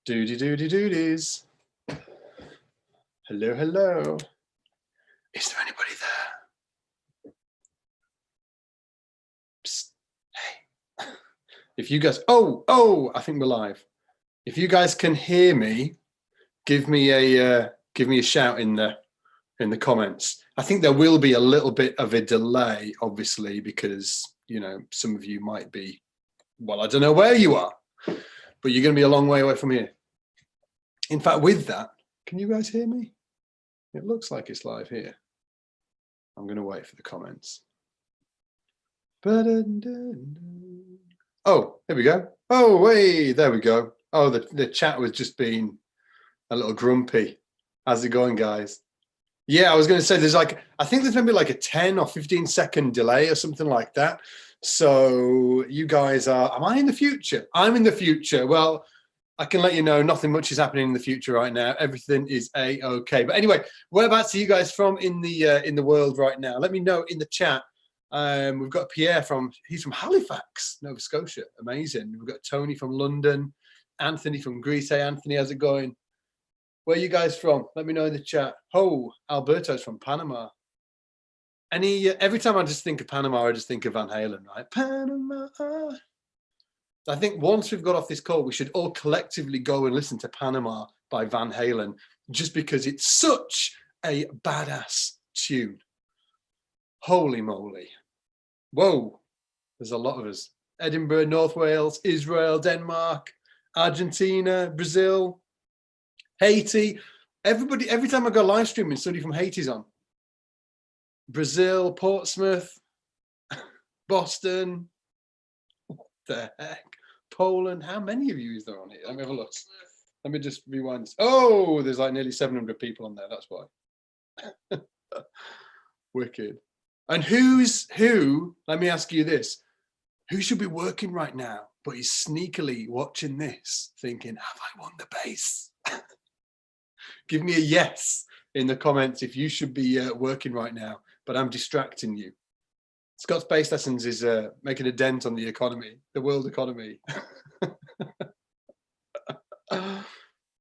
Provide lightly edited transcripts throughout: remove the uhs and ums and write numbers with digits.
Doody-doody-doodies. Hello, hello. Is there anybody there? Psst. Hey. If you guys, I think we're live. If you guys can hear me, give me a shout in the comments. I think there will be a little bit of a delay, obviously, because some of you might be, well, I don't know where you are, but you're going to be a long way away from here. In fact, with that, can you guys hear me? It looks like it's live here. I'm going to wait for the comments. Oh, here we go. Oh, wait, there we go. Oh, the chat was just being a little grumpy. How's it going, guys? Yeah, I was going to say I think there's maybe like a 10 or 15 second delay or something like that. So you guys are, am I in the future? I'm in the future. Well, I can let you know nothing much is happening in the future right now. Everything is a-okay. But anyway, whereabouts are you guys from in the world right now? Let me know in the chat. We've got Pierre he's from Halifax, Nova Scotia. Amazing. We've got Tony from London, Anthony from Greece. Hey, Anthony, how's it going? Where are you guys from? Let me know in the chat. Oh, Alberto's from Panama. Every time I just think of Panama, I just think of Van Halen, right? Panama. I think once we've got off this call, we should all collectively go and listen to Panama by Van Halen, just because it's such a badass tune. Holy moly. Whoa. There's a lot of us. Edinburgh, North Wales, Israel, Denmark, Argentina, Brazil, Haiti. Everybody, every time I go live streaming, somebody from Haiti's on. Brazil, Portsmouth, Boston. What the heck? Poland. How many of you is there on here? Let me have a look. Let me just rewind. Oh, there's like nearly 700 people on there. That's why. Wicked. And who? Let me ask you this. Who should be working right now, but is sneakily watching this, thinking, have I won the base? Give me a yes in the comments if you should be working right now, but I'm distracting you. Scott's Base Lessons is making a dent on the economy, the world economy. Oh,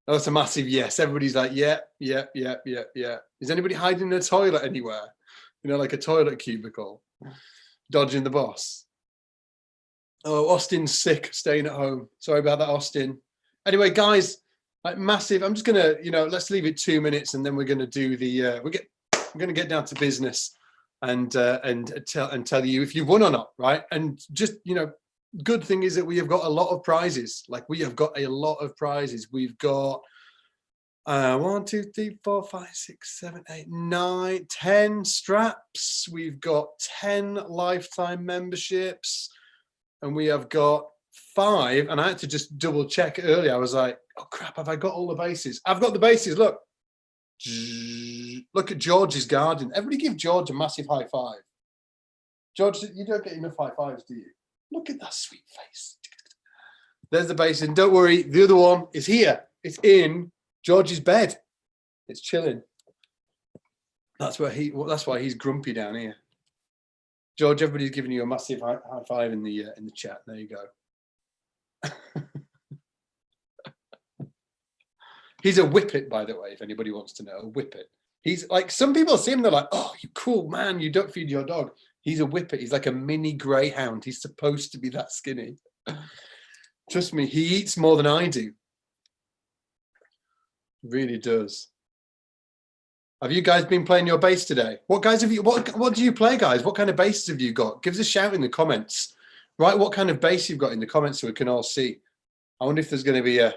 it's a massive yes. Everybody's like, yeah. Is anybody hiding in a toilet anywhere? Like a toilet cubicle, dodging the boss. Oh, Austin's sick, staying at home. Sorry about that, Austin. Anyway, guys, like massive. I'm just gonna, let's leave it 2 minutes, and then we're gonna do the. We're gonna get down to business. And tell you if you've won or not, right? And just, good thing is that we have got a lot of prizes. Like, we have got a lot of prizes. We've got 1, 2, 3, 4, 5, 6, 7, 8, 9, 10 straps. We've got 10 lifetime memberships, and we have got 5. And I had to just double check earlier. I was like, oh crap, have I got all the bases? I've got the bases. Look. Look at George's garden. Everybody give George a massive high five. George, you don't get enough high fives, do you? Look at that sweet face. There's the basin. Don't worry, the other one is here. It's in George's bed. It's chilling. That's why he's grumpy down here. George, everybody's giving you a massive high five in the chat. There you go. He's a whippet, by the way, if anybody wants to know. A whippet. He's like, some people see him, they're like, oh, you cool man, you don't feed your dog. He's a whippet. He's like a mini greyhound. He's supposed to be that skinny. Trust me, he eats more than I do. Really does. Have you guys been playing your bass today? What do you play, guys? What kind of basses have you got? Give us a shout in the comments. Write what kind of bass you've got in the comments so we can all see. I wonder if there's going to be I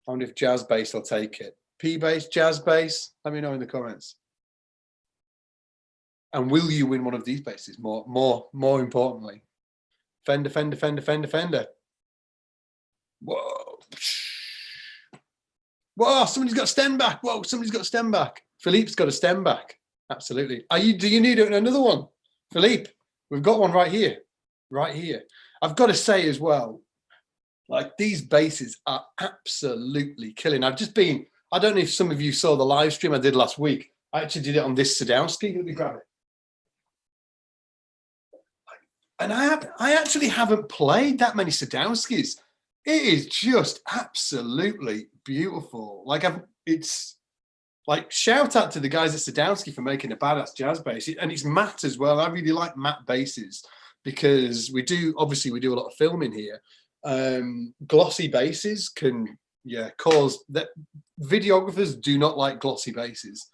wonder if jazz bass will take it. P bass, jazz bass. Let me know in the comments. And will you win one of these basses? More importantly, Fender. Whoa! Whoa! Somebody's got a stem back. Whoa! Somebody's got a stem back. Philippe's got a stem back. Absolutely. Do you need another one, Philippe? We've got one right here. Right here. I've got to say as well. Like, these basses are absolutely killing. I don't know if some of you saw the live stream I did last week. I actually did it on this Sadowski. Let me grab it. And I actually haven't played that many Sadowskis. It is just absolutely beautiful. Like it's like shout out to the guys at Sadowski for making a badass jazz bass, and it's matte as well. I really like matte basses because we do a lot of filming here. Glossy basses can cause that. Videographers do not like glossy basses.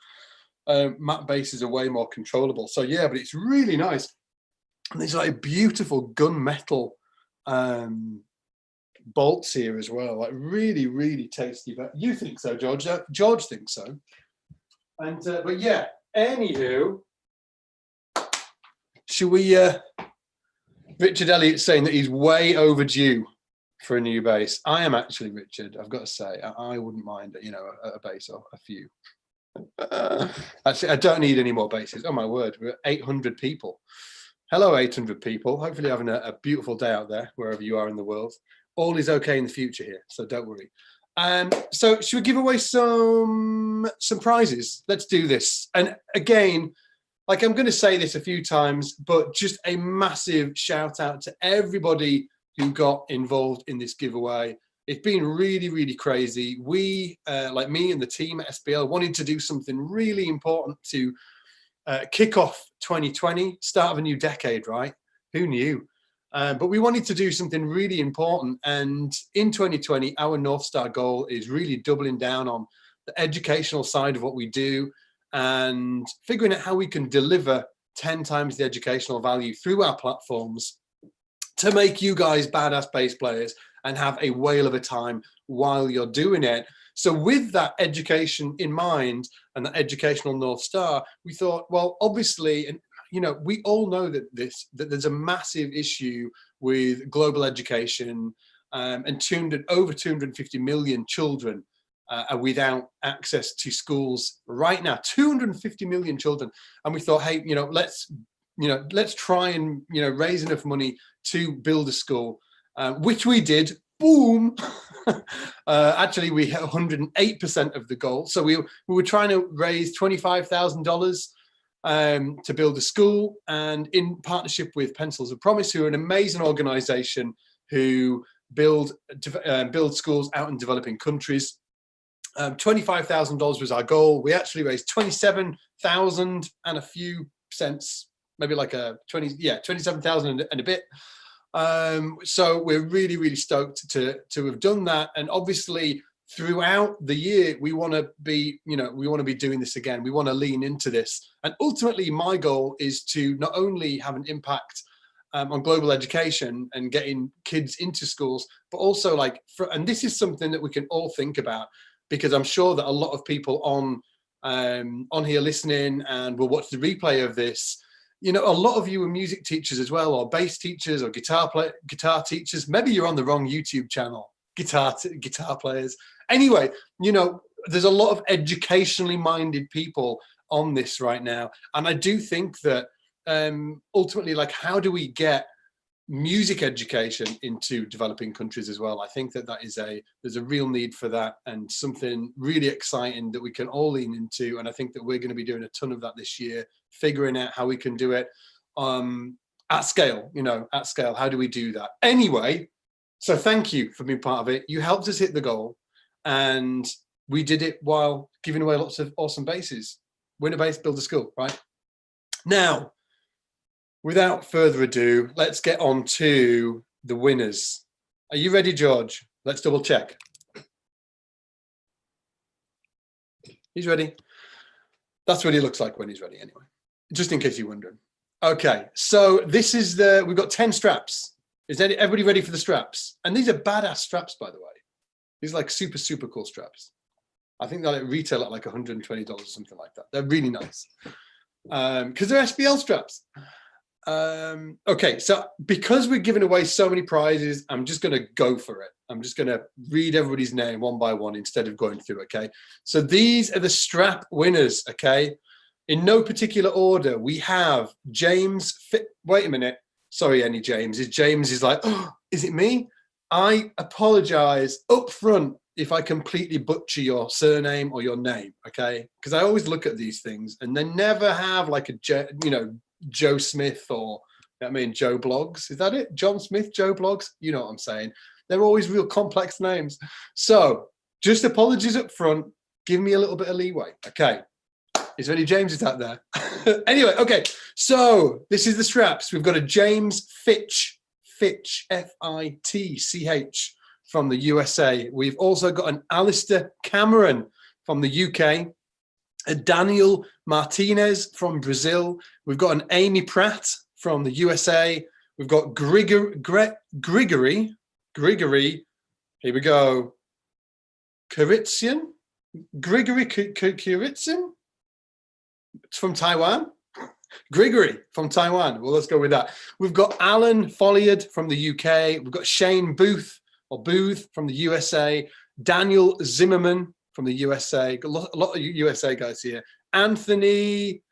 Matte basses are way more controllable. So yeah, but it's really nice. And there's like beautiful gunmetal bolts here as well, like really, really tasty. But you think so, George? George thinks so. And but yeah, anywho, should we? Richard Elliott's saying that he's way overdue for a new bass. I am actually, Richard. I've got to say, I wouldn't mind, a bass or a few. Actually, I don't need any more basses. Oh my word, we're 800 people. Hello, 800 people. Hopefully, having a beautiful day out there, wherever you are in the world. All is okay in the future here, so don't worry. So should we give away some prizes? Let's do this. And again, like I'm going to say this a few times, but just a massive shout out to everybody who got involved in this giveaway. It's been really, really crazy. We, like me and the team at SBL, wanted to do something really important to kick off 2020, start of a new decade, right? Who knew? But we wanted to do something really important. And in 2020, our North Star goal is really doubling down on the educational side of what we do and figuring out how we can deliver 10 times the educational value through our platforms to make you guys badass bass players and have a whale of a time while you're doing it. So with that education in mind and that educational North Star, we thought, well, obviously, and we all know that there's a massive issue with global education, and over 250 million children are without access to schools right now. 250 million children, and we thought, hey, let's try and raise enough money to build a school, which we did. Boom! Actually, we hit 108% of the goal. So we were trying to raise $25,000 to build a school, and in partnership with Pencils of Promise, who are an amazing organization who build schools out in developing countries. $25,000 was our goal. We actually raised 27,000 and a few cents, maybe like 27,000 and a bit. So we're really, really stoked to have done that. And obviously throughout the year, we want to be doing this again. We want to lean into this. And ultimately my goal is to not only have an impact on global education and getting kids into schools, but also and this is something that we can all think about, because I'm sure that a lot of people on here listening and will watch the replay of this, a lot of you are music teachers as well, or bass teachers, or guitar teachers. Maybe you're on the wrong YouTube channel, guitar players. Anyway, there's a lot of educationally minded people on this right now. And I do think that ultimately, how do we get music education into developing countries as well? I think that there's a real need for that, and something really exciting that we can all lean into. And I think that we're going to be doing a ton of that this year, figuring out how we can do it at scale. At scale, how do we do that? Anyway, so thank you for being part of it. You helped us hit the goal, and we did it while giving away lots of awesome basses. Win a bass, build a school, right? Now, without further ado, let's get on to the winners. Are you ready, George? Let's double check. He's ready. That's what he looks like when he's ready anyway, just in case you're wondering. Okay, so this is we've got 10 straps. Is everybody ready for the straps? And these are badass straps, by the way. These are super, super cool straps. I think they'll retail at $120 or something like that. They're really nice because they're SBL straps. Okay, so because we're giving away so many prizes, I'm just going to go for it. I'm just going to read everybody's name one by one instead of going through, okay? So these are the strap winners, okay? In no particular order, we have James. Wait a minute. Sorry, any James. James is like, oh, is it me? I apologize up front if I completely butcher your surname or your name, okay? Because I always look at these things and they never have Joe Smith or Joe Blogs. Is that it? John Smith, Joe Blogs? You know what I'm saying. They're always real complex names. So just apologies up front. Give me a little bit of leeway. Okay. Is there any Jameses out there? Anyway, okay. So this is the straps. We've got a James Fitch, F-I-T-C-H from the USA. We've also got an Alistair Cameron from the UK, a Daniel Martinez from Brazil. We've got an Amy Pratt from the USA. We've got Grigory, here we go, Kuritsian, Grigory Kuritsian from Taiwan. Grigory from Taiwan. Well, let's go with that. We've got Alan Folliard from the UK. We've got Shane Booth from the USA. Daniel Zimmerman from the USA. Got a lot of USA guys here. Anthony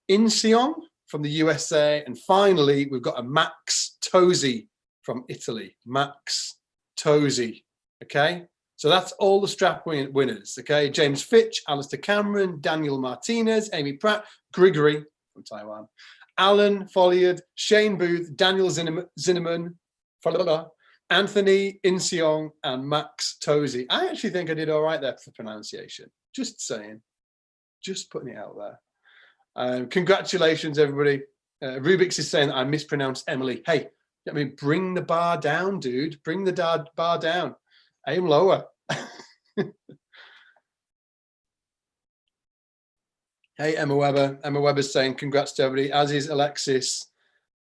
Inseon from the USA. And finally, we've got a Max Tosi from Italy. Max Tosi. Okay. So that's all the strap winners. Okay. James Fitch, Alistair Cameron, Daniel Martinez, Amy Pratt, Grigory from Taiwan, Alan Folliard, Shane Booth, Daniel Zinneman, Anthony Inseong, and Max Tosi. I actually think I did all right there for the pronunciation. Just saying. Just putting it out there. Congratulations, everybody. Rubik's is saying that I mispronounced Emily. Hey, I mean, bring the bar down, dude. Bring the bar down. Aim lower. Hey, Emma Webber. Emma Webber's saying congrats to everybody, as is Alexis.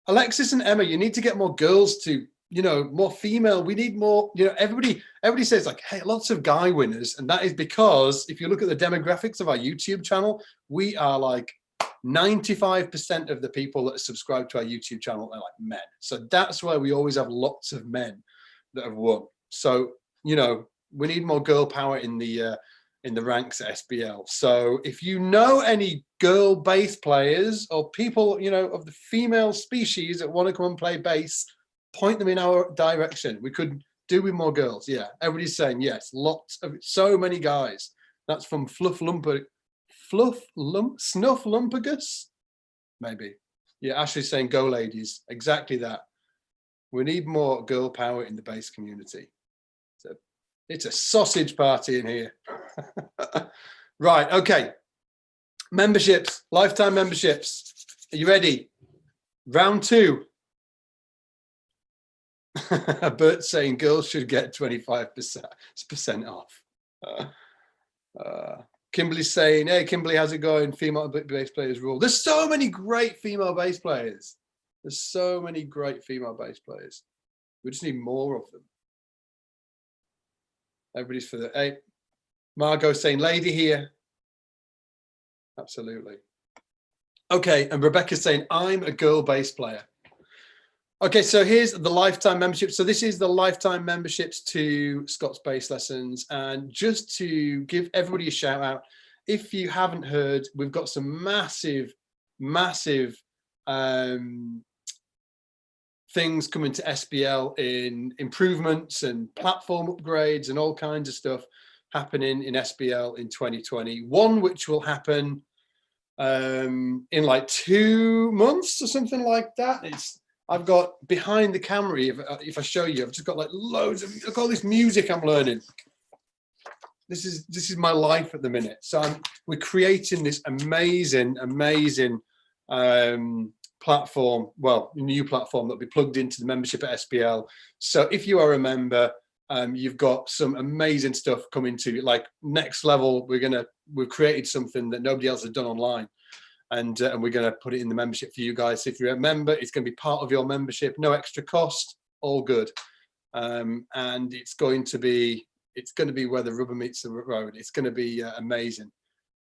Alexis and Emma, you need to get more girls to, you know, more female. We need more, you know, everybody says like, hey, lots of guy winners. And that is because if you look at the demographics of our YouTube channel, we are like 95% of the people that subscribe to our YouTube channel are like men. So that's why we always have lots of men that have won. So, you know, we need more girl power in the ranks at SBL. So if you know any girl bass players or people, you know, of the female species that want to come and play bass, point them in our direction. We could do with more girls. Yeah, everybody's saying yes. Lots of so many guys. That's from Snuffleumpagus, maybe. Yeah, Ashley's saying go ladies. Exactly that. We need more girl power in the bass community. So it's a sausage party in here. Right, okay. Memberships, lifetime memberships. Are you ready? Round 2. Bert's saying girls should get 25% off. Kimberly's saying, hey, Kimberly, how's it going? Female bass players rule. There's so many great female bass players. There's so many great female bass players. We just need more of them. Everybody's for the, hey, Margot saying, lady here. Absolutely. Okay, and Rebecca's saying, I'm a girl bass player. Okay, so here's the lifetime membership. So this is the lifetime memberships to Scott's Bass Lessons. And just to give everybody a shout out, if you haven't heard, we've got some massive things coming to SBL in improvements and platform upgrades and all kinds of stuff happening in SBL in 2020. One which will happen in like 2 months or something like that. I've got behind the camera, if I show you, I've just got like loads of, look at all this music I'm learning. This is my life at the minute. So we're creating this amazing platform, well, new platform that'll be plugged into the membership at SBL. So if you are a member, you've got some amazing stuff coming to you. Like next level, we've created something that nobody else has done online. And we're going to put it in the membership for you guys. If you're a member, it's going to be part of your membership, no extra cost, all good. And it's going to be where the rubber meets the road. It's going to be amazing.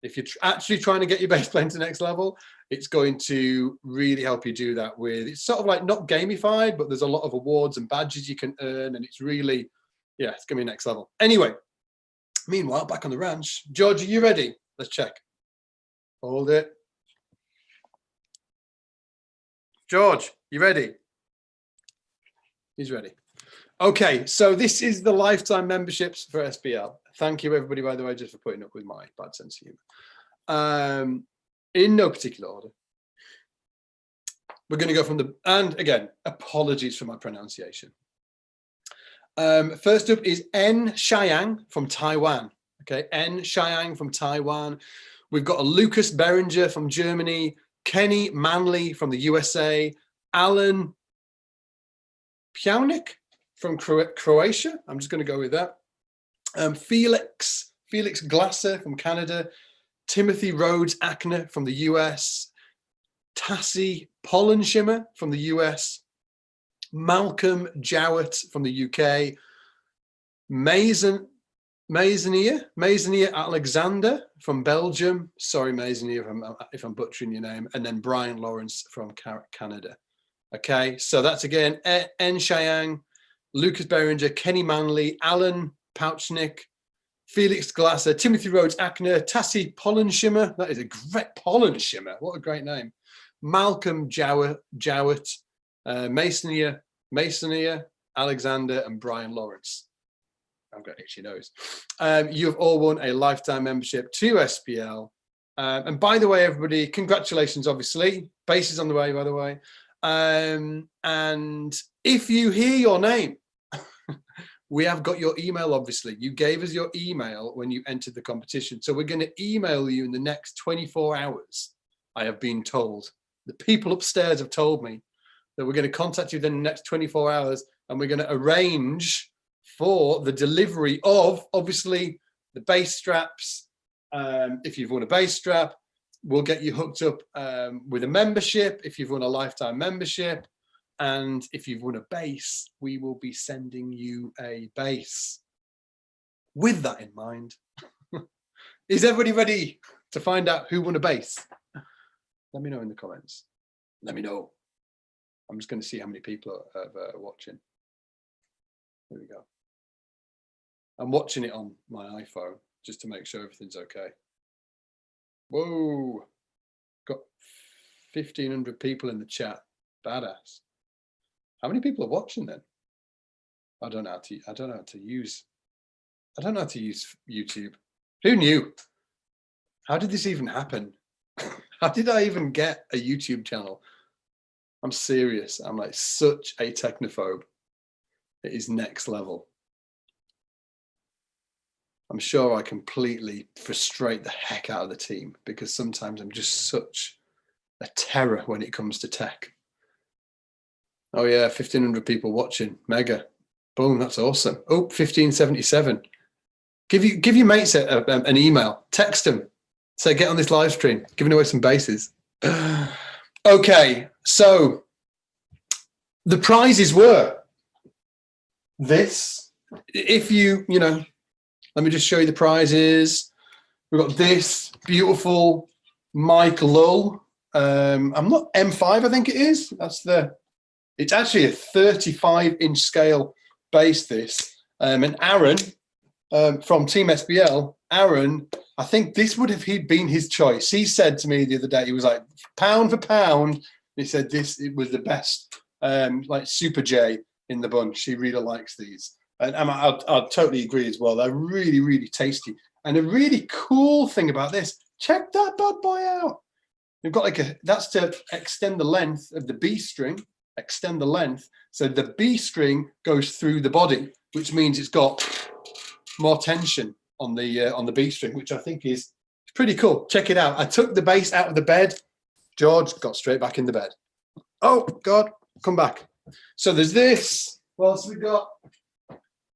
If you're actually trying to get your bass playing to the next level, it's going to really help you do that with, it's sort of like not gamified, but there's a lot of awards and badges you can earn. And it's really, yeah, it's going to be next level. Anyway, meanwhile, back on the ranch, George, are you ready? Let's check. Hold it. George, you ready? He's ready. Okay, so this is the lifetime memberships for SBL. Thank you, everybody, by the way, just for putting up with my bad sense of humor. In no particular order. We're going to go from and again, apologies for my pronunciation. First up is N Xiang from Taiwan. Okay, N Xiang from Taiwan. We've got a Lucas Beringer from Germany, Kenny Manley from the USA, Alan Pjanic from Croatia. I'm just going to go with that. Felix Glasser from Canada, Timothy Rhodes Ackner from the US, Tassie Pollenshimmer from the US, Malcolm Jowett from the UK, Maisonier Alexander from Belgium. Sorry, Maisonier, if I'm butchering your name. And then Brian Lawrence from Canada. Okay, so that's again N Xiang, Lucas Beringer, Kenny Manley, Alan Pouchnick, Felix Glasser, Timothy Rhodes Ackner, Tassie Pollenshimmer. That is a great Pollenshimmer. What a great name. Malcolm Jowett, Maisonier, Alexander, and Brian Lawrence. I've got itchy nose. You've all won a lifetime membership to SPL. And by the way, everybody, congratulations, obviously. Base is on the way, by the way. And if you hear your name, we have got your email, obviously. You gave us your email when you entered the competition. So we're going to email you in the next 24 hours, I have been told. The people upstairs have told me that we're going to contact you within the next 24 hours, and we're going to arrange for the delivery of, obviously, the base straps. If you've won a base strap, we'll get you hooked up with a membership if you've won a lifetime membership. And if you've won a base, we will be sending you a base. With that in mind, is everybody ready to find out who won a base? Let me know in the comments. Let me know. I'm just going to see how many people are watching. There we go. I'm watching it on my iPhone just to make sure everything's okay. Whoa. Got 1,500 people in the chat. Badass. How many people are watching then? I don't know how to use YouTube. Who knew? How did this even happen? How did I even get a YouTube channel? I'm serious. I'm like such a technophobe. It is next level. I'm sure I completely frustrate the heck out of the team because sometimes I'm just such a terror when it comes to tech. Oh yeah, 1,500 people watching. Mega. Boom, that's awesome. Oh, 1,577. Give your mates an email. Text them. Say, get on this live stream. Giving away some bases. Okay, so the prizes were this. If you know, let me just show you the prizes. We've got this beautiful Mike Lull. I'm not M5, I think it is. It's actually a 35-inch scale base, this. And Aaron from Team SBL, Aaron, I think this would have been his choice. He said to me the other day, he was like, pound for pound, he said it was the best, like Super J in the bunch. He really likes these. And I'll totally agree as well. They're really, really tasty. And a really cool thing about this, check that bad boy out. We've got that's to extend the length of the B string, extend the length. So the B string goes through the body, which means it's got more tension on the B string, which I think is pretty cool. Check it out. I took the bass out of the bed. George got straight back in the bed. Oh God, come back. So there's this. What else we got?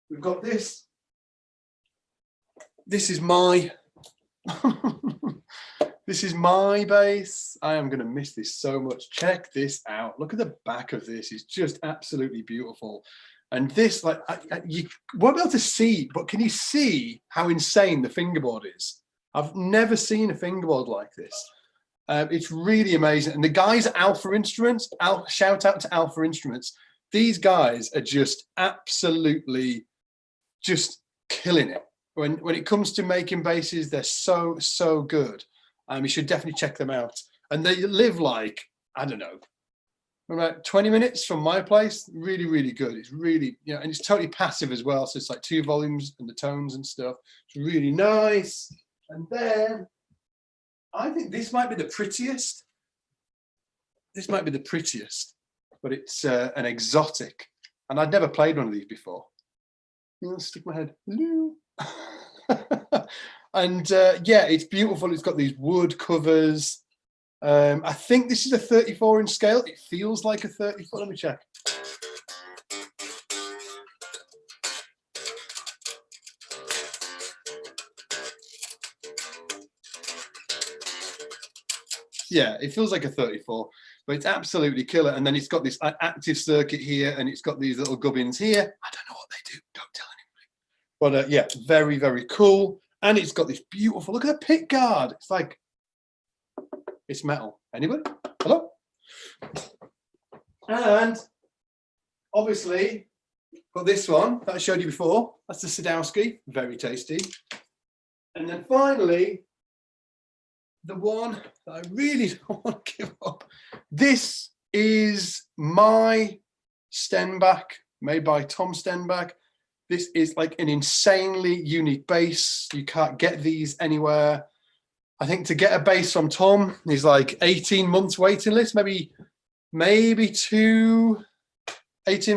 We've got this. This is my this is my bass. I am going to miss this so much. Check this out. Look at the back of this. It's just absolutely beautiful. And this, like, you won't be able to see, but can you see how insane the fingerboard is? I've never seen a fingerboard like this. It's really amazing. And the guys at Alpha Instruments, shout out to Alpha Instruments. These guys are just absolutely just killing it. When it comes to making basses, they're so good. You should definitely check them out. And they live like, I don't know, about 20 minutes from my place. Really, really good. It's really, and it's totally passive as well. So it's like 2 volumes and the tones and stuff. It's really nice. And then I think this might be the prettiest. This might be the prettiest, but it's an exotic. And I'd never played one of these before. I'll stick my head. Hello. And yeah, it's beautiful. It's got these wood covers. I think this is a 34-inch scale. It feels like a 34. Let me check. Yeah, it feels like a 34, but it's absolutely killer. And then it's got this active circuit here, and it's got these little gubbins here. I don't know what they do. Don't tell anybody. But yeah, very, very cool. And it's got this beautiful, look at the pick guard. It's like, it's metal. Anybody? Hello? And obviously, got this one that I showed you before. That's the Sadowski, very tasty. And then finally, the one that I really don't want to give up. This is my Stenbach, made by Tom Stenbach. This is like an insanely unique bass. You can't get these anywhere. I think to get a bass from Tom is like 18 months waiting list, maybe 18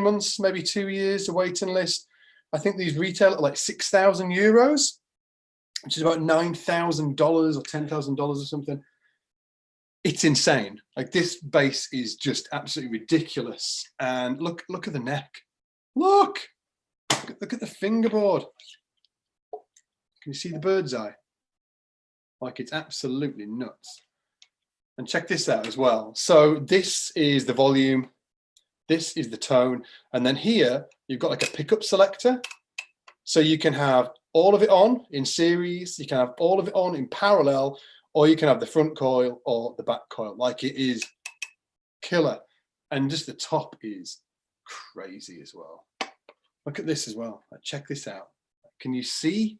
months, maybe 2 years a waiting list. I think these retail at like 6,000 euros, which is about $9,000 or $10,000 or something. It's insane. Like this bass is just absolutely ridiculous. And look at the neck. Look at the fingerboard. Can you see the bird's eye? Like it's absolutely nuts. And check this out as well. So this is the volume. This is the tone. And then here you've got like a pickup selector. So you can have all of it on in series. You can have all of it on in parallel, or you can have the front coil or the back coil. Like it is killer. And just the top is crazy as well. Look at this as well. Like, check this out. Can you see?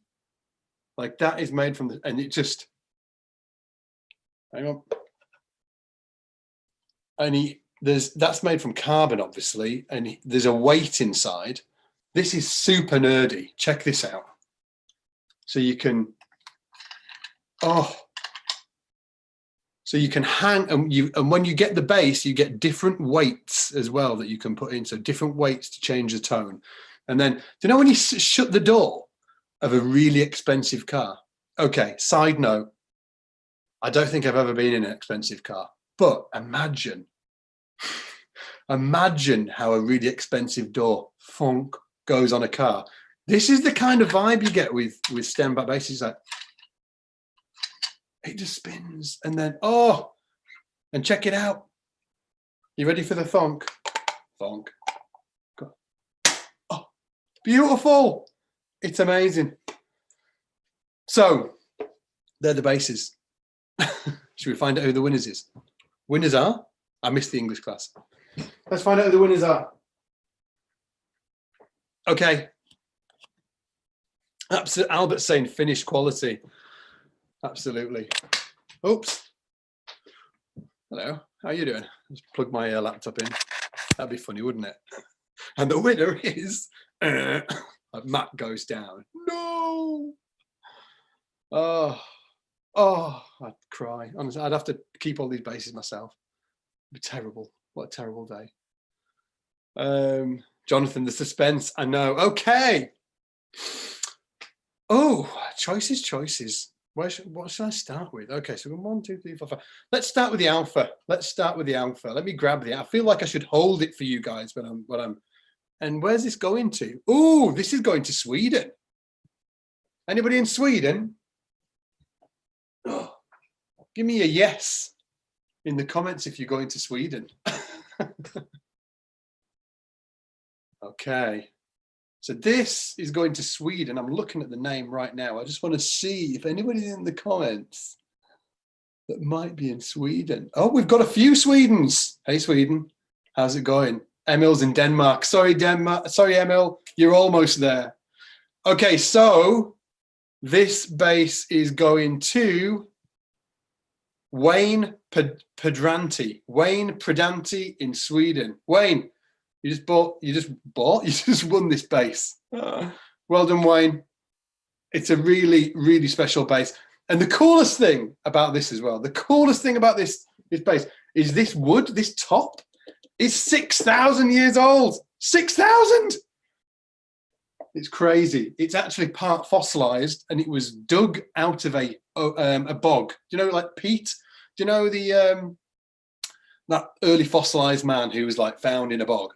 Like that is made from the, and it just, hang on. And that's made from carbon, obviously, and there's a weight inside. This is super nerdy. Check this out. So you can, so you can hang, and when you get the bass, you get different weights as well that you can put in. So different weights to change the tone. And then, do you know when you shut the door of a really expensive car? Okay, side note, I don't think I've ever been in an expensive car, but imagine how a really expensive door funk goes on a car. This is the kind of vibe you get with Stenbach basses. Like it just spins, and then and check it out. You ready for the thunk? Thunk. Oh, beautiful! It's amazing. So they're the basses. Should we find out who the winners is? Winners are? I missed the English class. Let's find out who the winners are. Okay. Absolutely. Albert's saying finished quality. Absolutely. Oops. Hello. How are you doing? Just plug my laptop in. That'd be funny, wouldn't it? And the winner is Matt goes down. No. Oh, I'd cry. Honestly, I'd have to keep all these bases myself. It'd be terrible. What a terrible day. Jonathan, the suspense. I know. Okay. Oh, choices. What should I start with? Okay, so 1, 2, 3, 4, 5. Let's start with the alpha. Let me grab the. I feel like I should hold it for you guys when I'm. And where's this going to? Oh, this is going to Sweden. Anybody in Sweden? Oh, give me a yes in the comments if you're going to Sweden. Okay. So this is going to Sweden. I'm looking at the name right now. I just want to see if anybody's in the comments that might be in Sweden. Oh, we've got a few Swedens. Hey, Sweden. How's it going? Emil's in Denmark. Sorry, Denmark. Sorry, Emil. You're almost there. Okay, so this bass is going to Wayne Pedranti. Wayne Pedranti in Sweden. Wayne. You just won this bass. Well done, Wayne. It's a really, really special bass. And the coolest thing about this as well, this bass is this wood, this top is 6,000 years old. 6,000! It's crazy. It's actually part fossilized, and it was dug out of a bog. Do you know, like peat? Do you know the that early fossilized man who was like found in a bog?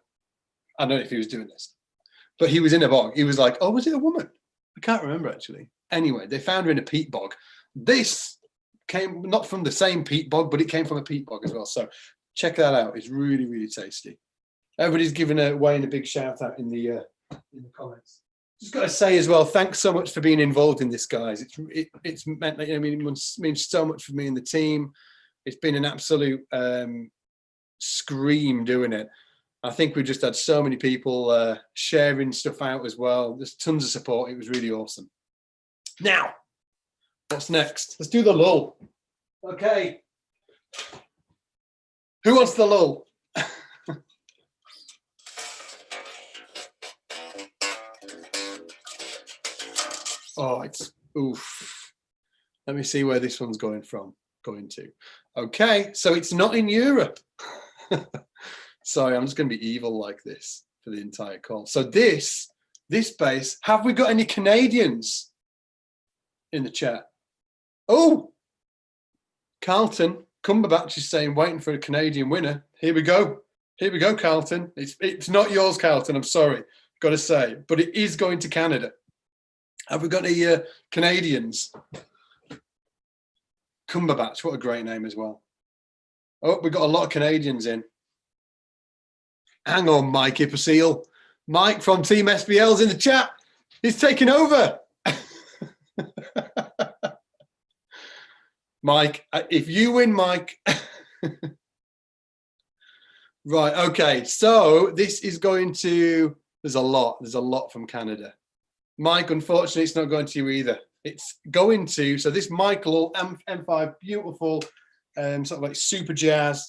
I don't know if he was doing this, but he was in a bog. He was like, oh, was it a woman? I can't remember actually. Anyway, they found her in a peat bog. This came not from the same peat bog, but it came from a peat bog as well. So check that out. It's really, really tasty. Everybody's giving Wayne a big shout out in the comments. Just got to say as well, thanks so much for being involved in this, guys. It's meant, I mean, it means so much for me and the team. It's been an absolute scream doing it. I think we just had so many people sharing stuff out as well. There's tons of support. It was really awesome. Now, what's next? Let's do the lull. Okay. Who wants the lull? Oh, it's oof. Let me see where this one's going to. Okay, so it's not in Europe. Sorry, I'm just going to be evil like this for the entire call. So this base, have we got any Canadians in the chat? Oh, Carlton Cumberbatch is saying waiting for a Canadian winner. Here we go. Here we go, Carlton. It's not yours, Carlton. I'm sorry, got to say, but it is going to Canada. Have we got any Canadians? Cumberbatch, what a great name as well. Oh, we've got a lot of Canadians in. Hang on, Mike Ipperseal. Mike from Team SBL's in the chat. He's taking over. Mike, if you win, Mike. Right, okay. So this is going to, there's a lot from Canada. Mike, unfortunately, it's not going to you either. It's going to, so this Michael M5, beautiful, sort of like super jazz,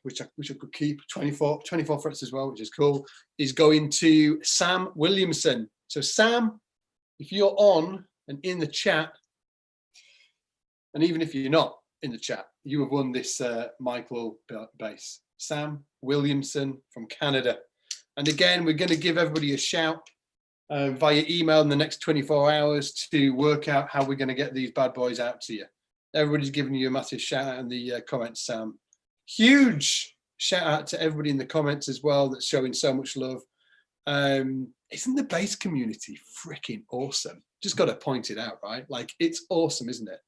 which I could keep, 24 frets as well, which is cool, is going to Sam Williamson. So Sam, if you're on and in the chat, and even if you're not in the chat, you have won this Michael bass. Sam Williamson from Canada. And again, we're going to give everybody a shout via email in the next 24 hours to work out how we're going to get these bad boys out to you. Everybody's giving you a massive shout out in the comments, Sam. Huge shout out to everybody in the comments as well that's showing so much love. Isn't the bass community freaking awesome? Just got to point it out, right? Like, it's awesome, isn't it?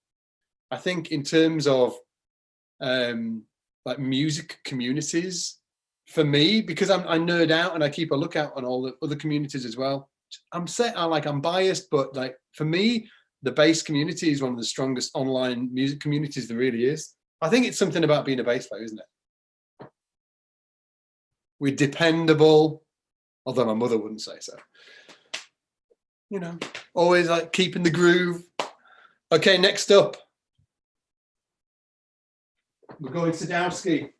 I think in terms of like music communities, for me, because I nerd out and I keep a lookout on all the other communities as well. I'm biased, but like for me, the bass community is one of the strongest online music communities there really is. I think it's something about being a bass player, isn't it? We're dependable, although my mother wouldn't say so. You know, always like keeping the groove. Okay, next up. We're going Sadowski.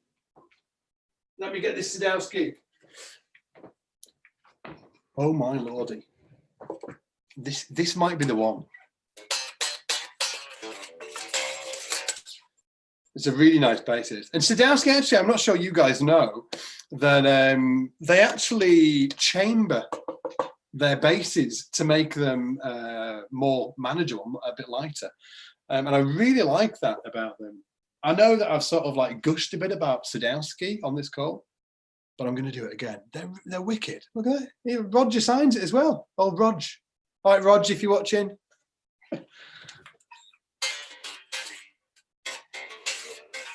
Let me get this Sadowski. Oh my lordy. This might be the one. It's a really nice bassist. And Sadowski, actually, I'm not sure you guys know that they actually chamber their basses to make them more manageable, a bit lighter. And I really like that about them. I know that I've sort of like gushed a bit about Sadowski on this call, but I'm going to do it again. They're wicked. Look at it. Roger signs it as well. Oh, Rog. All right, Rog, if you're watching.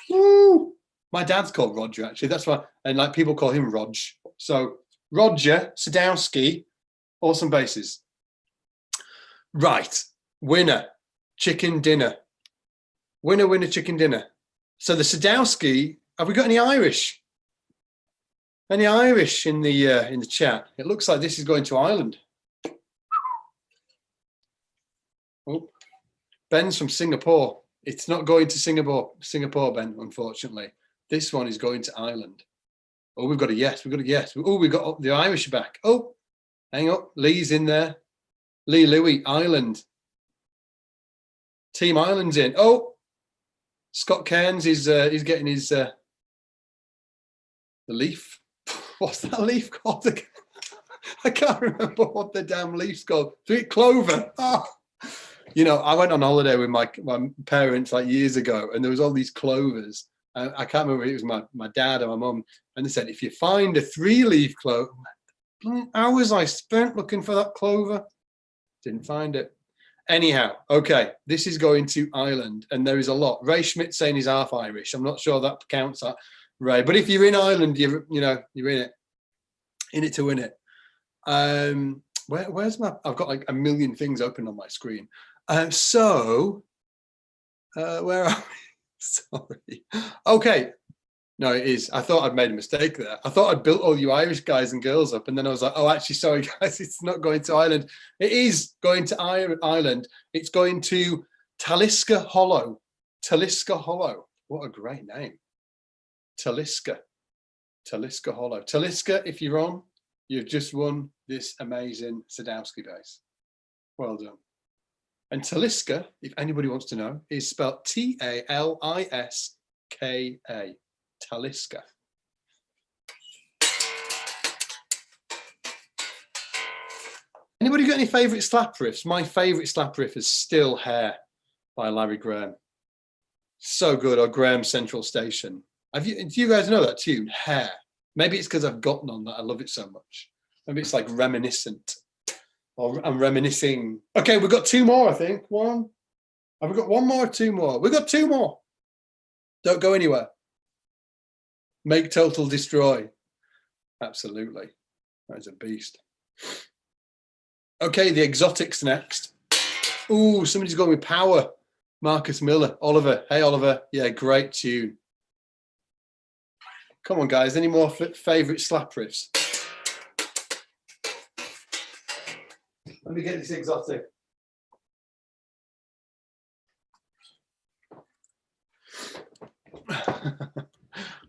Woo! My dad's called Roger, actually. That's why, and like people call him Rog. So Roger Sadowski, awesome basses. Right, winner, chicken dinner. Winner, chicken dinner. So the Sadowski, have we got any Irish? Any Irish in the chat? It looks like this is going to Ireland. Oh, Ben's from Singapore. It's not going to Singapore, Ben, unfortunately. This one is going to Ireland. Oh, we've got a yes. We've got a yes. Oh, we've got the Irish back. Oh, hang up. Lee's in there. Lee Louie, Ireland. Team Ireland's in. Oh, Scott Cairns is he's getting his the leaf. What's that leaf called again? I can't remember what the damn leaf's called. Sweet clover. Oh. You know, I went on holiday with my parents like years ago, and there was all these clovers. I can't remember if it was my dad or my mum, and they said, if you find a 3-leaf clover, hours I spent looking for that clover, didn't find it. Anyhow, okay, this is going to Ireland, and there is a lot. Ray Schmidt saying he's half Irish. I'm not sure that counts, Ray, but if you're in Ireland, you're in it to win it. Where's my? I've got like a million things open on my screen. Where are we? Sorry. Okay. No, it is. I thought I'd made a mistake there. I thought I'd built all you Irish guys and girls up, and then I was like, oh, actually, sorry, guys, it's not going to Ireland. It is going to Ireland. It's going to Taliska Hollow. Taliska Hollow. What a great name. Taliska Hollow. Taliska, if you're on, you've just won this amazing Sadowski base. Well done. And Taliska, if anybody wants to know, is spelled Taliska. Taliska. Anybody got any favourite slap riffs? My favourite slap riff is Still Hair by Larry Graham. So good, or Graham Central Station. Do you guys know that tune, Hair? Maybe it's because I've gotten on that I love it so much. Maybe it's like reminiscent. Or I'm reminiscing. Okay, we've got 2 more, I think. One. Have we got 1 more or 2 more? We've got 2 more. Don't go anywhere. Make Total Destroy. Absolutely. That is a beast. Okay, the Exotics next. Ooh, somebody's going with Power. Marcus Miller. Oliver. Hey, Oliver. Yeah, great tune. Come on, guys. Any more favourite slap riffs? Let me get this Exotic.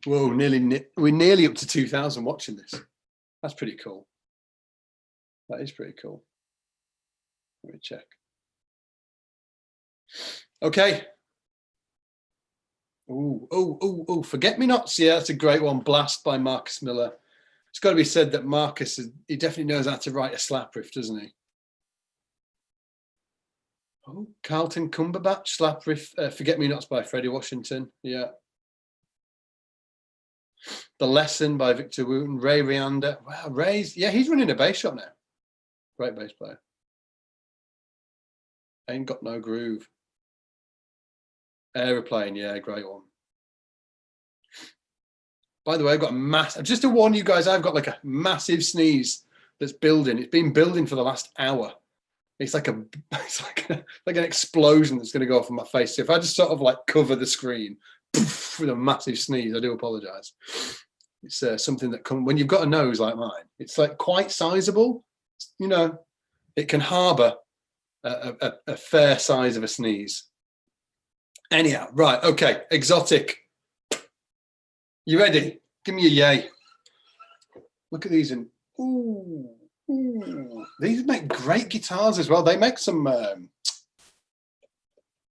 Whoa, we're nearly up to 2,000 watching this. That's pretty cool. That is pretty cool. Let me check. Okay. Oh, Forget Me Nots. Yeah, that's a great one. Blast by Marcus Miller. It's got to be said that Marcus, he definitely knows how to write a slap riff, doesn't he? Oh, Carlton Cumberbatch, slap riff. Forget Me Nots by Freddie Washington. Yeah. The Lesson by Victor Wooten. Ray Rianda. Wow, he's running a bass shop now. Great bass player. Ain't Got No Groove. Aeroplane, yeah, great one. By the way, I've got just to warn you guys, I've got like a massive sneeze that's building. It's been building for the last hour. It's like an explosion that's going to go off on my face. So if I just sort of like cover the screen with a massive sneeze, I do apologize. It's something that when you've got a nose like mine, it's like quite sizable. You know, it can harbor a fair size of a sneeze. Anyhow, right, okay, Exotic. You ready? Give me a yay. Look at these and ooh. These make great guitars as well. They make some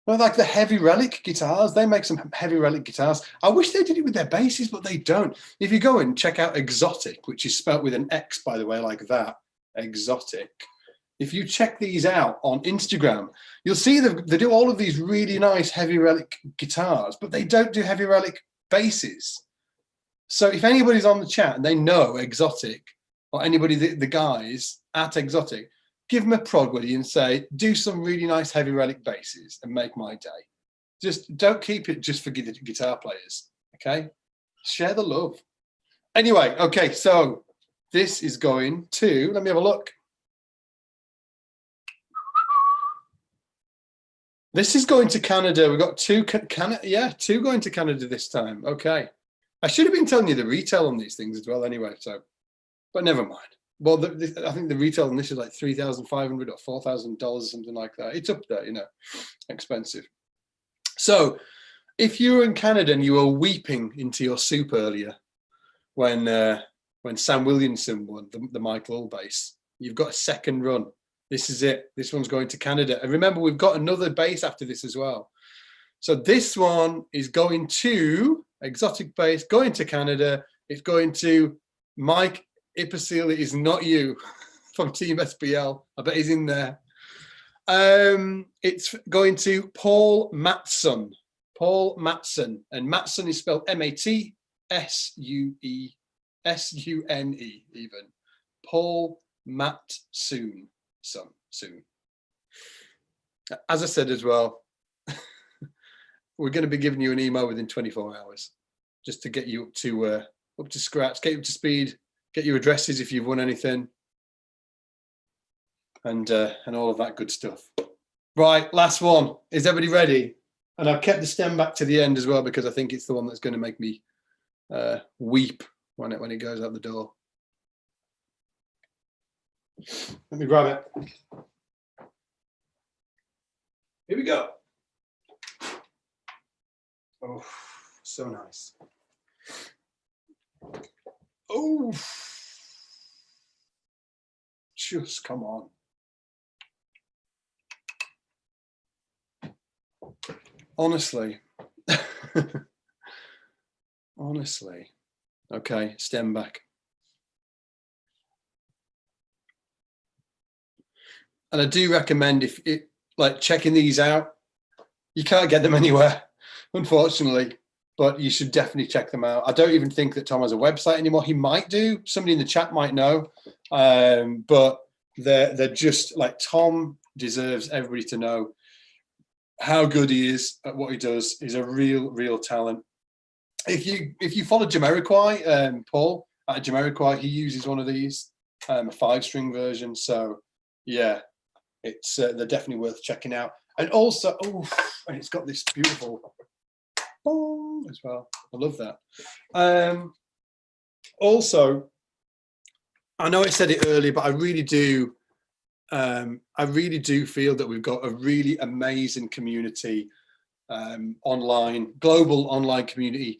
like the Heavy Relic guitars. They make some Heavy Relic guitars. I wish they did it with their basses, but they don't. If you go and check out Exotic, which is spelt with an X, by the way, like that, Exotic. If you check these out on Instagram, you'll see they do all of these really nice Heavy Relic guitars, but they don't do Heavy Relic basses. So if anybody's on the chat and they know Exotic, or anybody, the guys at Exotic, give them a prod, will you, and say, do some really nice Heavy Relic basses and make my day. Just don't keep it just for guitar players, okay? Share the love. Anyway, okay, so this is going to, let me have a look. This is going to Canada. We've got two going to Canada this time. Okay. I should have been telling you the retail on these things as well anyway, so, but never mind. Well, I think the retail on this is like $3,500 or $4,000 or something like that. It's up there, you know, expensive. So if you were in Canada and you were weeping into your soup earlier when Sam Williamson won the Michael Hull bass, you've got a second run. This is it. This one's going to Canada. And remember, we've got another bass after this as well. So this one is going to Exotic Bass, going to Canada. It's going to Mike Ipasile. It is not you. from Team SPL. I bet he's in there. It's going to Paul Matson. Paul Matson. And Matson is spelled Matsuene even. Paul Matsoon. Soon. As I said as well, we're going to be giving you an email within 24 hours just to get you up to scratch, get you up to speed, get your addresses if you've won anything, and all of that good stuff. Right, last one. Is everybody ready? And I've kept the stem back to the end as well because I think it's the one that's going to make me weep when it goes out the door. Let me grab it. Here we go. Oh, so nice. Oh, just come on. Honestly. Honestly. Okay, stem back. And I do recommend like checking these out. You can't get them anywhere, unfortunately, but you should definitely check them out. I don't even think that Tom has a website anymore. He might do. Somebody in the chat might know, but they're just like, Tom deserves everybody to know how good he is at what he does. He's a real talent. If you follow Jamiroquai, Paul at Jamiroquai, he uses one of these, a 5-string version. So yeah, it's they're definitely worth checking out. And also, and it's got this beautiful boom as well. I love that. Also, I know I said it earlier, but I really do feel that we've got a really amazing community, online, global online community,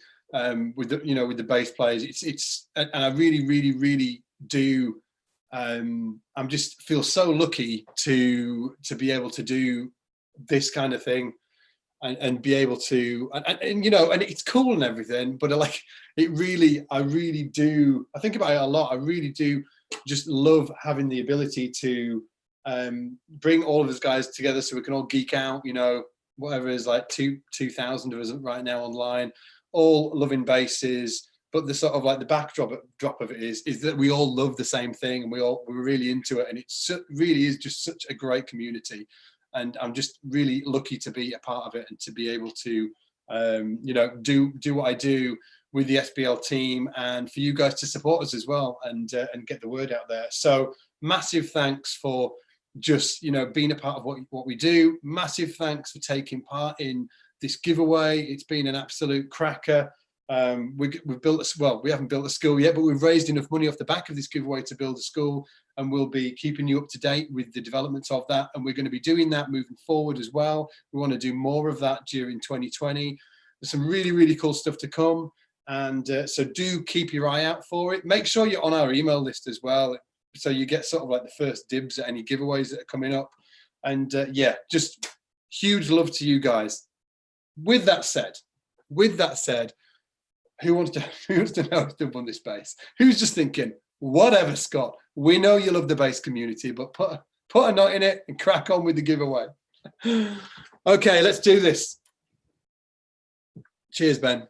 with the bass players. And I really do. I'm just feel so lucky to be able to do this kind of thing and be able to, and it's cool and everything, but I really do. I think about it a lot. I really do just love having the ability to bring all of us guys together so we can all geek out, whatever is like 2,000 of us right now online, all loving basses. But the sort of like the backdrop of it is that we all love the same thing and we're really into it, and really is just such a great community, and I'm just really lucky to be a part of it and to be able to do what I do with the SBL team, and for you guys to support us as well and get the word out there. So massive thanks for just being a part of what we do. Massive thanks for taking part in this giveaway. It's been an absolute cracker. We've built we haven't built a school yet, but we've raised enough money off the back of this giveaway to build a school, and we'll be keeping you up to date with the developments of that, and we're going to be doing that moving forward as well. We want to do more of that during 2020. There's some really cool stuff to come, and so do keep your eye out for it. Make sure you're on our email list as well, so you get sort of like the first dibs at any giveaways that are coming up. And yeah, just huge love to you guys. With that said, who wants to know who's won this bass? Who's just thinking, whatever, Scott, we know you love the bass community, but put a knot in it and crack on with the giveaway. Okay, let's do this. Cheers, Ben.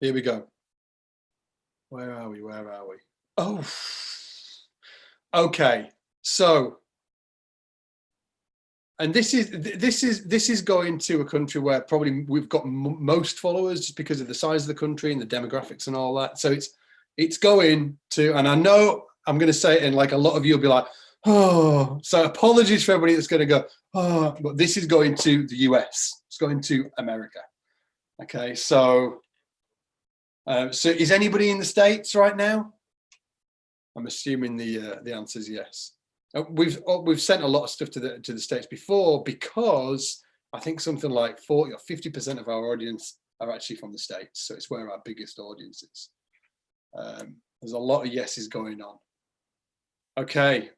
Here we go. Where are we? Oh, okay. So, and this is going to a country where probably we've got most followers just because of the size of the country and the demographics and all that. So it's going to, and I know I'm going to say it, and like a lot of you will be like, oh. So apologies for everybody that's going to go, oh. But this is going to the US. It's going to America. Okay, so is anybody in the States right now? I'm assuming the answer is yes. We've sent a lot of stuff to the States before, because I think something like 40 or 50% of our audience are actually from the States. So it's where our biggest audience is. There's a lot of yeses going on. Okay.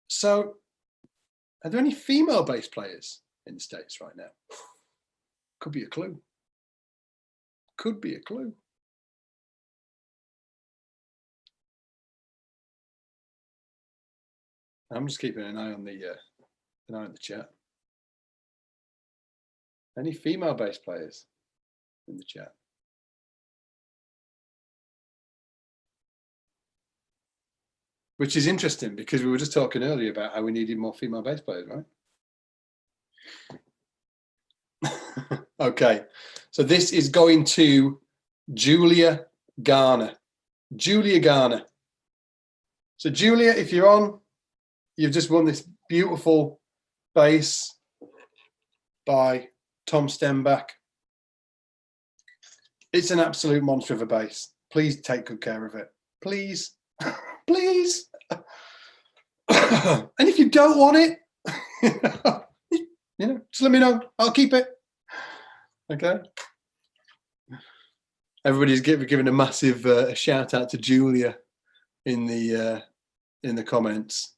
So are there any female bass players in the States right now? Could be a clue. Could be a clue. I'm just keeping an eye on the chat. Any female bass players in the chat? Which is interesting because we were just talking earlier about how we needed more female bass players, right? Okay, so this is going to Julia Garner. Julia Garner. So Julia, if you're on, you've just won this beautiful bass by Tom Stenbach. It's an absolute monster of a bass. Please take good care of it. Please. Please. And if you don't want it, just let me know. I'll keep it. Okay. Everybody's giving a massive shout out to Julia in the comments.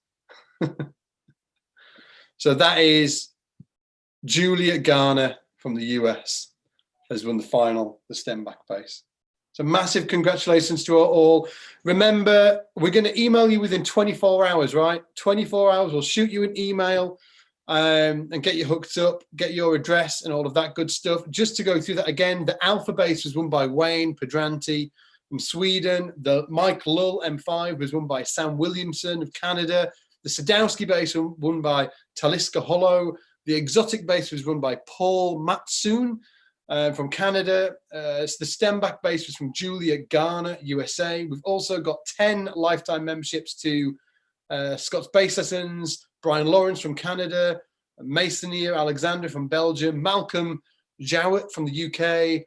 So that is Julia Garner from the US has won the Stenbach bass. So massive congratulations to all. Remember, we're going to email you within 24 hours, right? 24 hours, we'll shoot you an email and get you hooked up, get your address and all of that good stuff. Just to go through that again, the Alpha bass was won by Wayne Pedranti from Sweden. The Mike Lull M5 was won by Sam Williamson of Canada. The Sadowski bass was won by Taliska Hollow. The Exotic bass was won by Paul Matsoon from Canada. The Stenbach bass was from Julia Garner, USA. We've also got 10 lifetime memberships to Scott's Bass Lessons, Brian Lawrence from Canada, Masonier Alexander from Belgium, Malcolm Jowett from the UK,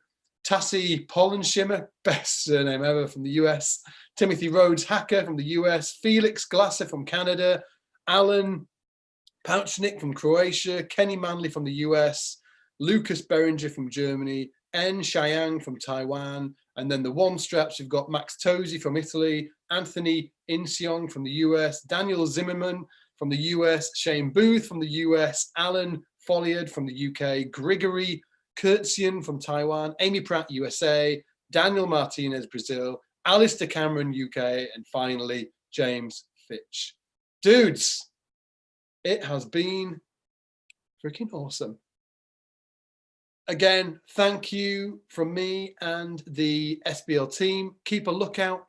Tassie Pollenschimmer, best surname ever, from the US, Timothy Rhodes Hacker from the US, Felix Glasser from Canada, Alan Pouchnik from Croatia, Kenny Manley from the US, Lucas Beringer from Germany, N. Xiang from Taiwan, and then the one straps, you've got Max Tosi from Italy, Anthony Inseong from the US, Daniel Zimmerman from the US, Shane Booth from the US, Alan Folliard from the UK, Grigory Kurtzian from Taiwan, Amy Pratt, USA, Daniel Martinez, Brazil, Alistair Cameron, UK, and finally, James Fitch. Dudes, it has been freaking awesome. Again, thank you from me and the SBL team. Keep a lookout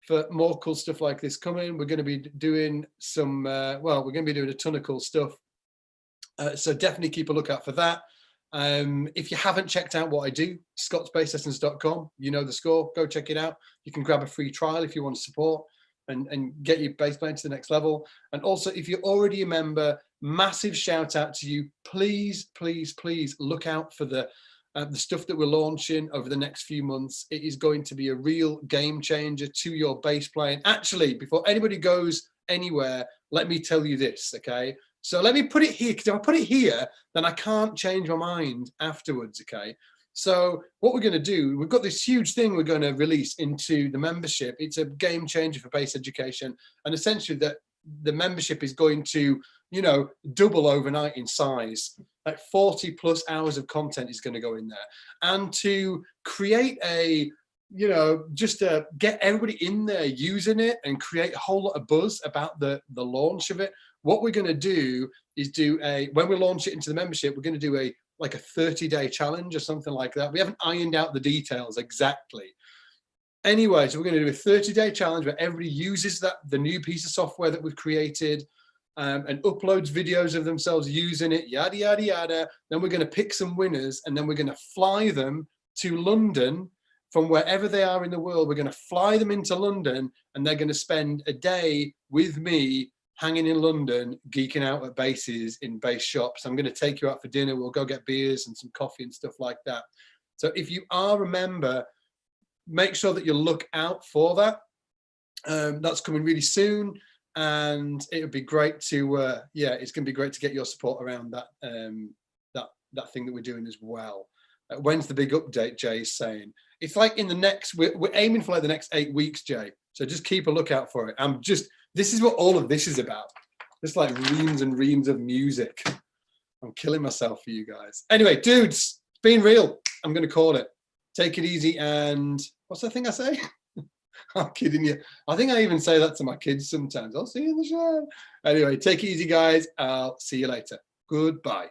for more cool stuff like this coming. We're going to be doing some, we're going to be doing a ton of cool stuff. So definitely keep a lookout for that. If you haven't checked out what I do, scottsbasslessons.com, you know the score, go check it out. You can grab a free trial if you want to support and get your bass playing to the next level. And also, if you're already a member, massive shout out to you. Please, please, please look out for the stuff that we're launching over the next few months. It is going to be a real game changer to your bass playing. Actually, before anybody goes anywhere, let me tell you this, okay? So let me put it here, because if I put it here, then I can't change my mind afterwards, okay? So what we're going to do, we've got this huge thing we're going to release into the membership. It's a game changer for bass education. And essentially that the membership is going to, double overnight in size. Like 40 plus hours of content is going to go in there. And to create just to get everybody in there using it and create a whole lot of buzz about the launch of it, what we're going to do is when we launch it into the membership, we're going to do a 30-day challenge or something like that. We haven't ironed out the details exactly. Anyway, so we're going to do a 30-day challenge where everybody uses the new piece of software that we've created and uploads videos of themselves using it, yada, yada, yada. Then we're going to pick some winners and then we're going to fly them to London from wherever they are in the world. We're going to fly them into London and they're going to spend a day with me hanging in London, geeking out at bases in bass shops. I'm going to take you out for dinner. We'll go get beers and some coffee and stuff like that. So if you are a member, make sure that you look out for that. That's coming really soon. And it would be great to, it's going to be great to get your support around that, that thing that we're doing as well. When's the big update, Jay is saying? It's like in the next, we're aiming for the next 8 weeks, Jay. So just keep a lookout for it. This is what all of this is about. Just like reams and reams of music. I'm killing myself for you guys. Anyway, dudes, it's been real. I'm going to call it. Take it easy. And what's the thing I say? I'm kidding you. I think I even say that to my kids sometimes. I'll see you in the show. Anyway, take it easy, guys. I'll see you later. Goodbye.